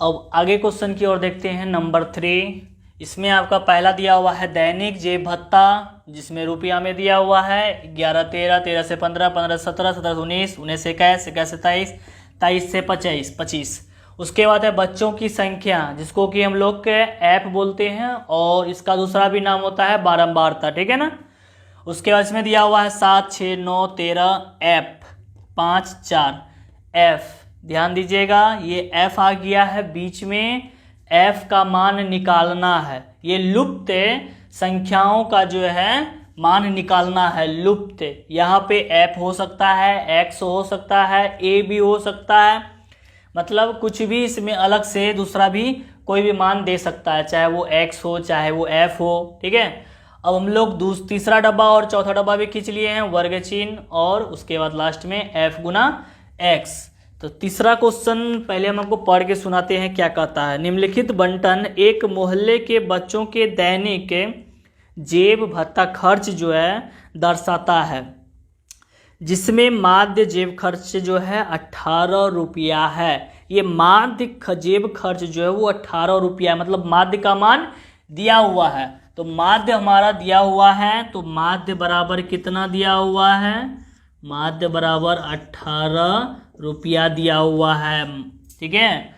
अब आगे क्वेश्चन की ओर देखते हैं। नंबर 3, इसमें आपका पहला दिया हुआ है दैनिक जेब भत्ता, जिसमें रुपया में दिया हुआ है 11 13, 13 से 15, 15 से 17, 17 से 19, 19 से 21, 21 से 23, 23 से 25, 25। उसके बाद है बच्चों की संख्या, जिसको कि हम लोग के ऐप बोलते हैं और इसका दूसरा भी नाम होता है बारंबारता, ठीक है ना। उसके बाद इसमें दिया हुआ है 7, 6, 9, 13, ऐप 5, 4, एफ। ध्यान दीजिएगा, ये एफ आ गया है बीच में, एफ का मान निकालना है। ये लुप्त संख्याओं का जो है मान निकालना है, लुप्त। यहाँ पे एफ हो सकता है, एक्स हो सकता है, ए भी हो सकता है, मतलब कुछ भी इसमें अलग से दूसरा भी कोई भी मान दे सकता है, चाहे वो एक्स हो चाहे वो एफ हो, ठीक है। अब हम लोग तीसरा डब्बा और चौथा डब्बा भी खींच लिए हैं, वर्ग चिन्ह, और उसके बाद लास्ट में एफ गुना एक्स। तो तीसरा क्वेश्चन पहले हम आपको पढ़ के सुनाते हैं क्या कहता है। निम्नलिखित बंटन एक मोहल्ले के बच्चों के दैनिक जेब भत्ता खर्च जो है दर्शाता है, जिसमें माध्य जेब खर्च जो है 18 रुपया है। ये माध्य जेब खर्च जो है वो 18 रुपया, मतलब माध्य का मान दिया हुआ है। तो माध्य हमारा दिया हुआ है, तो माध्य बराबर कितना दिया हुआ है, माध्य बराबर 18 रुपया दिया हुआ है, ठीक है।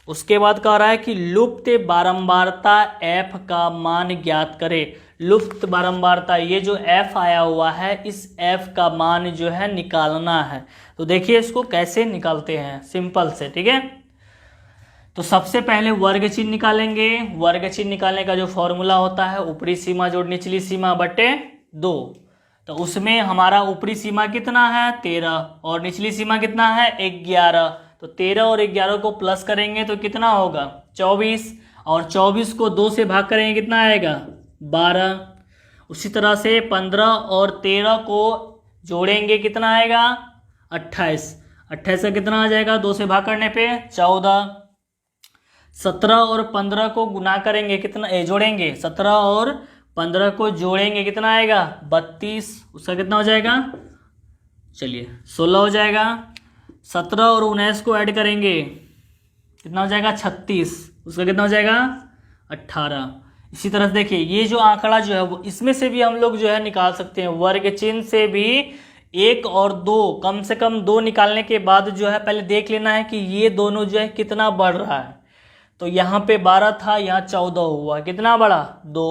उसके बाद कह रहा है कि लुप्त बारंबारता एफ का मान ज्ञात करे। लुप्त बारंबारता, ये जो एफ आया हुआ है, इस एफ का मान जो है निकालना है। तो देखिए इसको कैसे निकालते हैं, सिंपल से, ठीक है। तो सबसे पहले वर्ग चिन्ह निकालेंगे। वर्ग चिन्ह निकालने का जो फॉर्मूला होता है, ऊपरी सीमा जोड़ निचली सीमा बटे 2। तो उसमें हमारा ऊपरी सीमा कितना है 13 और निचली सीमा कितना है 11। तो 13 और 11 को प्लस करेंगे तो कितना होगा 24, और 24 को 2 से भाग करेंगे कितना आएगा 12। उसी तरह से 15 और 13 को जोड़ेंगे कितना आएगा 28। 28 का कितना आ जाएगा 2 से भाग करने पे 14। 17 और 15 को गुना करेंगे कितना, जोड़ेंगे 17 और 15 को जोड़ेंगे कितना आएगा 32। उसका कितना हो जाएगा, चलिए 16 हो जाएगा। 17 और 19 को ऐड करेंगे कितना हो जाएगा 36। उसका कितना हो जाएगा 18। इसी तरह से देखिए ये जो आंकड़ा जो है वो इसमें से भी हम लोग जो है निकाल सकते हैं। वर्ग चिन्ह से भी 1 और 2, कम से कम 2 निकालने के बाद जो है पहले देख लेना है कि ये दोनों जो है कितना बढ़ रहा है। तो यहाँ पे 12 था, यहाँ 14 हुआ, कितना बढ़ा 2।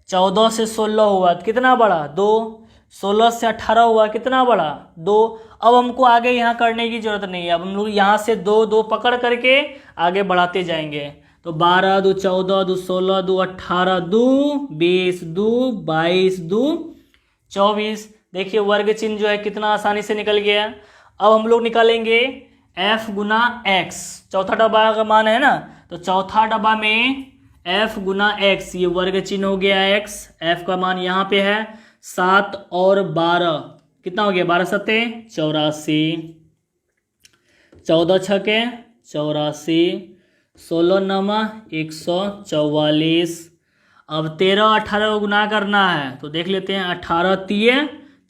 14 से 16 हुआ कितना बढ़ा 2। 16 से 18 हुआ कितना बढ़ा 2। अब हमको आगे यहाँ करने की जरूरत नहीं है, अब हम लोग यहाँ से 2 2 पकड़ करके आगे बढ़ाते जाएंगे। तो 12 2 14 2 16 2 18 2 20 2 22 2 24। देखिए वर्ग चिन्ह जो है कितना आसानी से निकल गया। अब हम लोग निकालेंगे f गुना x, चौथा डब्बा का मान है ना, तो चौथा डब्बा में f गुना x, ये वर्ग चिन्ह हो गया x, f का मान यहाँ पे है 7 और 12 कितना हो गया 12 सत्ते 84, 14 छके 84, 16 नमा 144। अब 13 18 को गुना करना है तो देख लेते हैं 18 तिये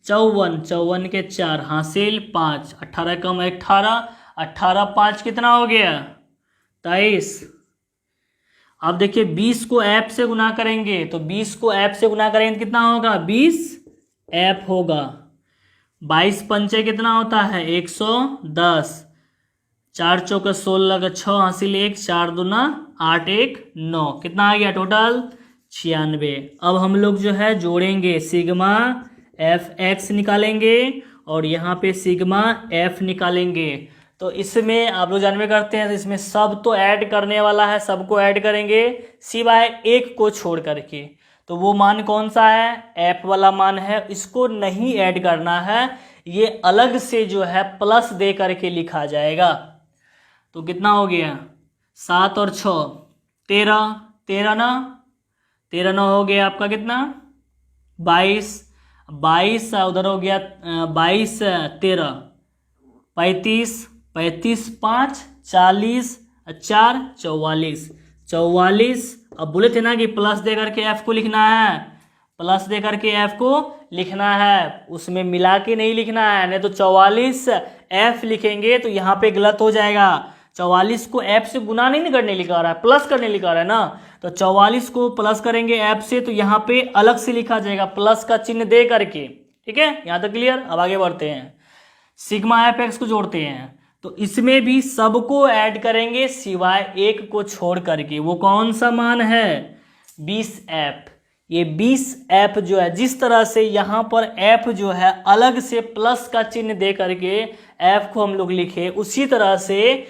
54, 54 के 4 हासिल 5, 18 कम 18, 18 5 कितना हो गया 23। अब देखिए 20 को ऐप से गुना करेंगे, तो 20 को ऐप से गुना करेंगे तो कितना होगा 20 ऐप होगा। 22 पंचे कितना होता है 110, 4 चौके 16 का 6 हासिल 1, 4 दूना 8 1 9, कितना आ गया टोटल 96। अब हम लोग जो है जोड़ेंगे सिग्मा एफ एक्स निकालेंगे और यहाँ पे सिग्मा एफ निकालेंगे। तो इसमें आप लोग जानवे करते हैं, तो इसमें सब तो ऐड करने वाला है, सबको ऐड करेंगे सिवाय एक को छोड़ करके। तो वो मान कौन सा है एफ वाला मान है, इसको नहीं ऐड करना है, ये अलग से जो है प्लस दे करके लिखा जाएगा। तो कितना हो गया 7 और 6 13, 13 ना 13 ना हो गया आपका कितना 22, 22 उधर हो गया 22 13 35, 35 5 40 4 44, 44। अब बोले थे ना कि प्लस दे करके एफ को लिखना है, प्लस दे करके एफ को लिखना है, उसमें मिला के नहीं लिखना है, नहीं तो 44 एफ लिखेंगे तो यहाँ पे गलत हो जाएगा। 44 को f से गुना नहीं करने लिखा रहा है, प्लस करने लिखा रहा है ना। तो 44 को प्लस करेंगे f से, तो यहाँ पे अलग से लिखा जाएगा प्लस का चिन्ह दे करके। ठीक है, यहाँ तक क्लियर। अब आगे बढ़ते हैं, सिग्मा एफ एक्स को जोड़ते हैं। तो इसमें भी सबको ऐड करेंगे सिवाय एक को छोड़ करके। वो कौन सा मान है? 20f। ये 20f जो है, जिस तरह से यहाँ पर f जो है अलग से प्लस का चिन्ह दे करके f को हम लोग लिखे, उसी तरह से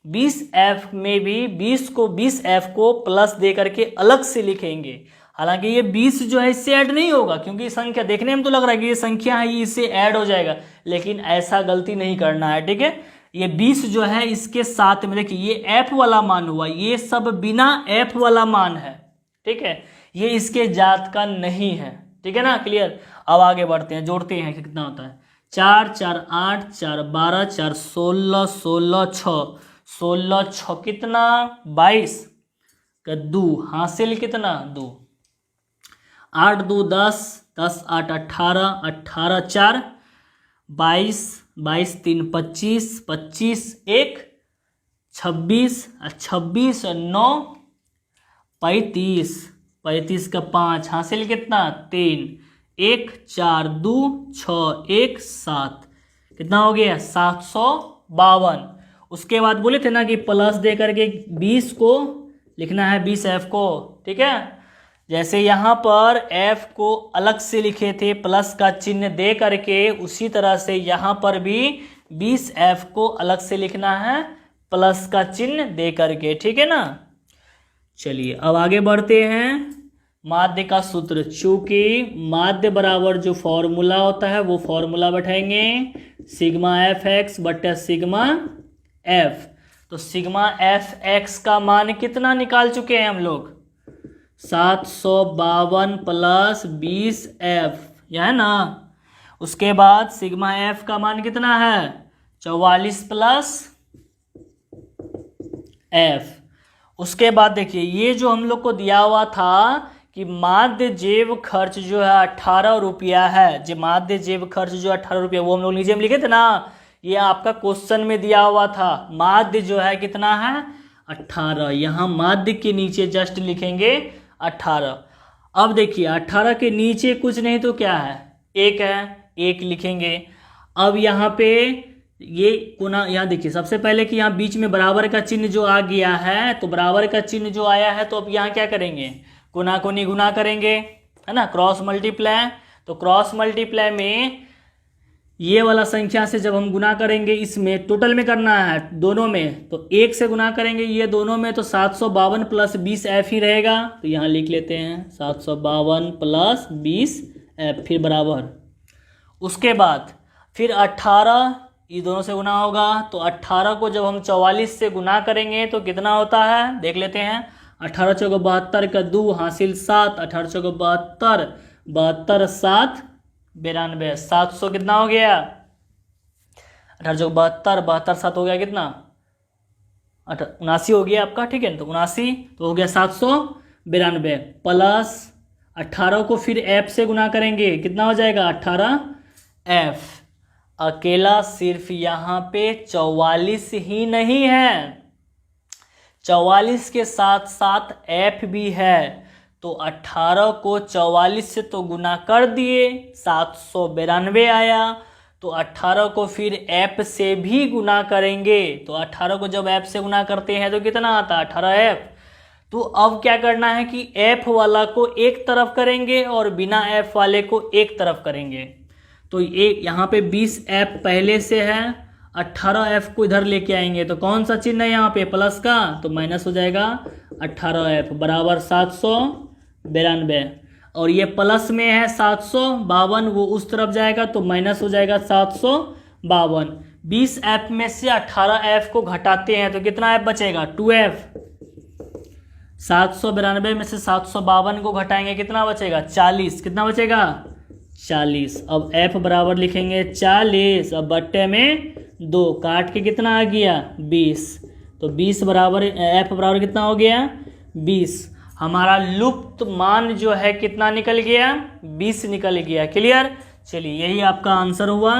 20f में भी 20f को प्लस दे करके अलग से लिखेंगे। हालांकि ये 20 जो है इससे ऐड नहीं होगा, क्योंकि संख्या देखने में तो लग रहा है कि ये संख्या है, ये इससे ऐड हो जाएगा, लेकिन ऐसा गलती नहीं करना है। ठीक है, ये 20 जो है इसके साथ में देखिए ये f वाला मान हुआ, ये सब बिना f वाला मान है। ठीक है, ये इसके जात का नहीं है। ठीक है ना, क्लियर। अब आगे बढ़ते हैं, जोड़ते हैं कितना होता है। 4 4 8 4 12 4 16 16 6 16 6 कितना 22 का 2 हासिल कितना 2, 8 2 10 10 8 18 18 4 22 22 3 25 25 1 26 26 9 35 35 का 5 हासिल कितना 3 1 4 2 6 1 7 कितना हो गया 752। उसके बाद बोले थे ना कि प्लस दे करके 20 को लिखना है 20f को। ठीक है, जैसे यहाँ पर f को अलग से लिखे थे प्लस का चिन्ह दे करके, उसी तरह से यहाँ पर भी 20f को अलग से लिखना है प्लस का चिन्ह दे करके। ठीक है ना, चलिए अब आगे बढ़ते हैं। माध्य का सूत्र, चूंकि माध्य बराबर जो फॉर्मूला होता है वो फॉर्मूला बैठाएंगे सिग्मा एफ एक्स बटा सिग्मा एफ। तो सिग्मा एफ एक्स का मान कितना निकाल चुके हैं हम लोग? 752 प्लस 20f, यह है ना। उसके बाद सिग्मा एफ का मान कितना है? 44 प्लस एफ। उसके बाद देखिए ये जो हम लोग को दिया हुआ था कि माध्य जेब खर्च जो है 18 रुपया है, जो माध्य जेब खर्च जो 18 रुपया, वो हम लोग नीचे में लिखे थे ना, ये आपका क्वेश्चन में दिया हुआ था। माध्य जो है कितना है 18, यहाँ माध्य के नीचे जस्ट लिखेंगे 18। अब देखिए 18 के नीचे कुछ नहीं तो क्या है, एक है, एक लिखेंगे। अब यहाँ पे ये गुना, यहाँ देखिए सबसे पहले कि यहाँ बीच में बराबर का चिन्ह जो आ गया है, तो बराबर का चिन्ह जो आया है तो अब यहाँ क्या करेंगे, गुना को निगुना करेंगे, है ना, क्रॉस मल्टीप्लाई। तो क्रॉस मल्टीप्लाई में ये वाला संख्या से जब हम गुना करेंगे, इसमें टोटल में करना है दोनों में, तो 1 से गुना करेंगे ये दोनों में, तो 752 प्लस 20f ही रहेगा। तो यहाँ लिख लेते हैं 752 प्लस 20f, फिर बराबर। उसके बाद फिर 18 ये दोनों से गुना होगा, तो 18 को जब हम 44 से गुना करेंगे तो कितना होता है देख लेते हैं। 18 चौको 72 का 2 हासिल 7, 18 चौको 72, 72 7 92, 700 कितना हो गया, 18 चौको 72, 72 7 हो गया कितना 79 हो गया आपका। ठीक है, तो 79 तो हो गया 792 प्लस 18 को फिर f से गुना करेंगे, कितना हो जाएगा 18f। अकेला सिर्फ यहाँ पे 44 ही नहीं है, 44 के साथ साथ f भी है। तो 18 को 44 से तो गुना कर दिए, 792 आया। तो 18 को फिर f से भी गुना करेंगे, तो 18 को जब f से गुना करते हैं तो कितना आता है 18f। तो अब क्या करना है कि f वाला को एक तरफ करेंगे और बिना f वाले को एक तरफ करेंगे। तो एक यहाँ पे 20f पहले से है, 18f को इधर लेके आएंगे, तो कौन सा चिन्ह है यहाँ पे प्लस का, तो माइनस हो जाएगा 18f बराबर 792। और ये प्लस में है 752, वो उस तरफ जाएगा तो माइनस हो जाएगा 752। 20f में से 18f को घटाते हैं तो कितना f बचेगा 2f। 792 में से 752 को घटाएंगे कितना बचेगा 40, कितना बचेगा 40। अब f बराबर लिखेंगे 40, अब बट्टे में 2 काट के कितना आ गया 20। तो 20 बराबर f बराबर कितना हो गया 20। हमारा लुप्त मान जो है कितना निकल गया 20 निकल गया। क्लियर, चलिए यही आपका आंसर हुआ।